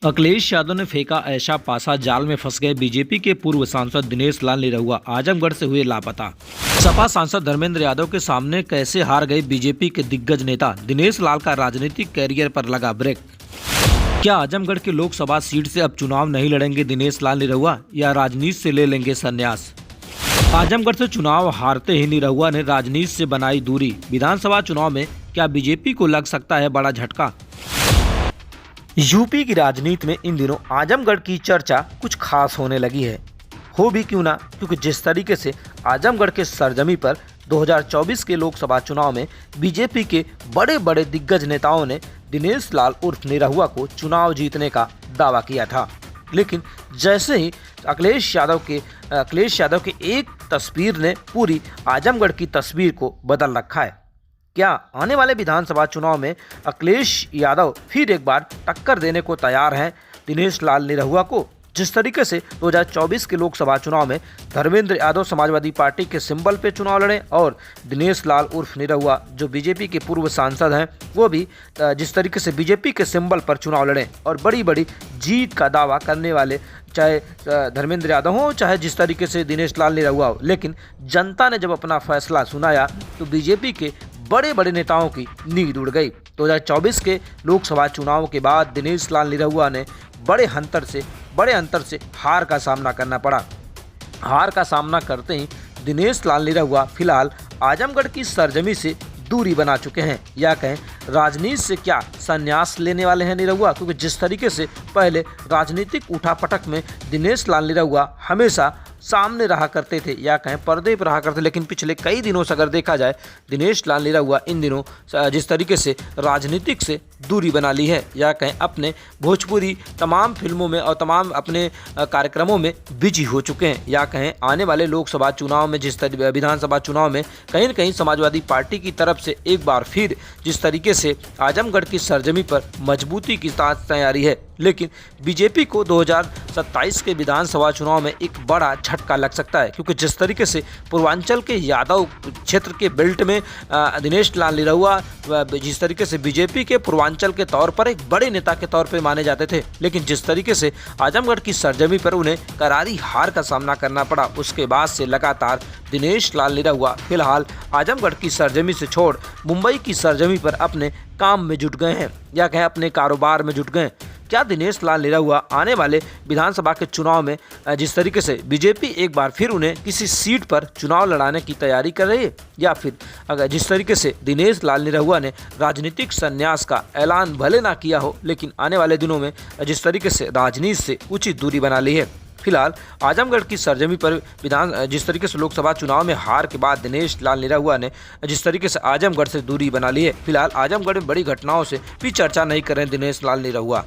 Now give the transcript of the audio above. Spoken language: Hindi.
अखिलेश यादव ने फेंका ऐसा पासा, जाल में फंस गए बीजेपी के पूर्व सांसद दिनेश लाल निरहुआ आजमगढ़ से हुए लापता। सपा सांसद धर्मेंद्र यादव के सामने कैसे हार गए बीजेपी के दिग्गज नेता, दिनेश लाल का राजनीतिक कैरियर पर लगा ब्रेक। क्या आजमगढ़ के लोकसभा सीट से अब चुनाव नहीं लड़ेंगे दिनेश लाल निरहुआ या राजनीति से ले लेंगे संन्यास। आजमगढ़ से चुनाव हारते ही निरहुआ ने राजनीति से बनाई दूरी। विधानसभा चुनाव में क्या बीजेपी को लग सकता है बड़ा झटका। यूपी की राजनीति में इन दिनों आजमगढ़ की चर्चा कुछ खास होने लगी है। हो भी क्यों ना, क्योंकि जिस तरीके से आजमगढ़ के सरजमी पर 2024 के लोकसभा चुनाव में बीजेपी के बड़े बड़े दिग्गज नेताओं ने दिनेश लाल उर्फ निरहुआ को चुनाव जीतने का दावा किया था, लेकिन जैसे ही अखिलेश यादव के एक तस्वीर ने पूरी आजमगढ़ की तस्वीर को बदल रखा है। क्या आने वाले विधानसभा चुनाव में अखिलेश यादव फिर एक बार टक्कर देने को तैयार हैं दिनेश लाल निरहुआ को। जिस तरीके से 2024 के लोकसभा चुनाव में धर्मेंद्र यादव समाजवादी पार्टी के सिंबल पे चुनाव लड़े और दिनेश लाल उर्फ निरहुआ जो बीजेपी के पूर्व सांसद हैं वो भी जिस तरीके से बीजेपी के सिंबल पर चुनाव लड़े और बड़ी बड़ी जीत का दावा करने वाले चाहे धर्मेंद्र यादव हो चाहे जिस तरीके से दिनेश लाल निरहुआ हो, लेकिन जनता ने जब अपना फैसला सुनाया तो बीजेपी के बड़े बड़े नेताओं की नींद उड़ गई। 2024 के लोकसभा चुनाव के बाद दिनेश लाल निरहुआ ने बड़े अंतर से हार का सामना करना पड़ा। हार का सामना करते ही दिनेश लाल निरहुआ फिलहाल आजमगढ़ की सरजमी से दूरी बना चुके हैं, या कहें राजनीति से क्या संन्यास लेने वाले हैं निरहुआ। क्योंकि जिस तरीके से पहले राजनीतिक उठापटक में दिनेश लाल निरहुआ हमेशा सामने रहा करते थे, या कहें पर्दे पर रहा करते, लेकिन पिछले कई दिनों से अगर देखा जाए दिनेश लाल निरहुआ इन दिनों जिस तरीके से राजनीतिक से दूरी बना ली है, या कहें अपने भोजपुरी तमाम फिल्मों में और तमाम अपने कार्यक्रमों में बिजी हो चुके हैं, या कहें आने वाले लोकसभा चुनाव में विधानसभा चुनाव में कहीं न कहीं समाजवादी पार्टी की तरफ से एक बार फिर जिस तरीके से आजमगढ़ की सरजमी पर मजबूती की साथ तैयारी है। लेकिन बीजेपी को 2027 के विधानसभा चुनाव में एक बड़ा झटका लग सकता है, क्योंकि जिस तरीके से पूर्वांचल के यादव क्षेत्र के बेल्ट में दिनेश लाल निरहुआ जिस तरीके से बीजेपी के पूर्वांचल के तौर पर एक बड़े नेता के तौर पर माने जाते थे, लेकिन जिस तरीके से आजमगढ़ की सरजमी पर उन्हें करारी हार का सामना करना पड़ा, उसके बाद से लगातार दिनेश लाल निरहुआ फिलहाल आजमगढ़ की सरजमी से छोड़ मुंबई की सरजमी पर अपने काम में जुट गए हैं, या कहें अपने कारोबार में जुट गए। क्या दिनेश लाल निरहुआ आने वाले विधानसभा के चुनाव में जिस तरीके से बीजेपी एक बार फिर उन्हें किसी सीट पर चुनाव लड़ाने की तैयारी कर रही है, या फिर अगर जिस तरीके से दिनेश लाल निरहुआ ने राजनीतिक संन्यास का ऐलान भले ना किया हो, लेकिन आने वाले दिनों में जिस तरीके से राजनीति से उचित दूरी बना ली है। फिलहाल आजमगढ़ की सरजमी पर जिस तरीके से लोकसभा चुनाव में हार के बाद दिनेश लाल निरहुआ ने जिस तरीके से आजमगढ़ से दूरी बना ली है, फिलहाल आजमगढ़ में बड़ी घटनाओं से भी चर्चा नहीं कर रहे हैं दिनेश लाल निरहुआ।